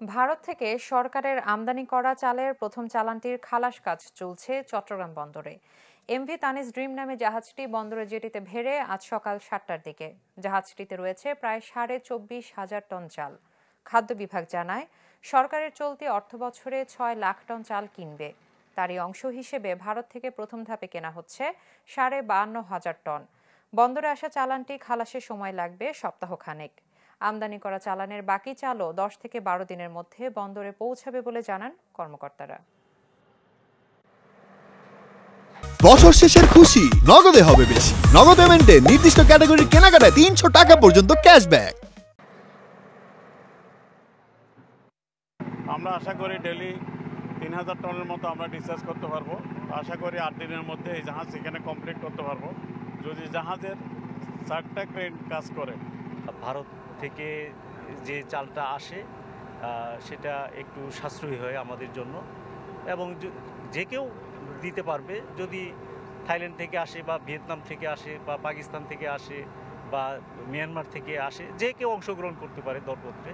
ভারত থেকে সরকারের আমদানি করা চালের প্রথম চালানটির খালাস কাজ চলছে চট্টগ্রাম বন্দরে। এমভি তানিস ড্রিম নামে জাহাজটি বন্দরের জেটিতে ভেড়ে আজ সকাল 7টার দিকে। জাহাজটিতে রয়েছে প্রায় 24,500 টন চাল। খাদ্য বিভাগ জানায়, সরকারের চলতি অর্থবছরে 6 লাখ টন চাল কিনবে। তারই অংশ হিসেবে ভারত থেকে প্রথম ধাপে কেনা হচ্ছে 52,500 টন। বন্দরে আসা চালানটি খালাসের সময় লাগবে সপ্তাহখানেক। আমদানি করা চালানের বাকি চালও 10 থেকে 12 দিনের মধ্যে বন্দরে পৌঁছাবে বলে জানান কর্মকর্তারা। বছর শেষের খুশি নগদে হবে বেশি। নগদ পেমেন্টে নির্দিষ্ট ক্যাটাগরির কেনাকাটায় 300 টাকা পর্যন্ত ক্যাশব্যাক। আমরা আশা করি ডেলি 3000 টনের মতো আমরা ডিসচার্জ করতে পারবো। আশা করি 8 দিনের মধ্যে এই জাহাজ এখানে কমপ্লিট করতে পারবো, যদি জাহাজের 4টা ক্রেন কাজ করে। ভারত থেকে যে চালটা আসে সেটা একটু সাশ্রয়ী হয় আমাদের জন্য, এবং যে কেউ দিতে পারবে। যদি থাইল্যান্ড থেকে আসে বা ভিয়েতনাম থেকে আসে বা পাকিস্তান থেকে আসে বা মিয়ানমার থেকে আসে, যে কেউ অংশগ্রহণ করতে পারে দরপত্রে।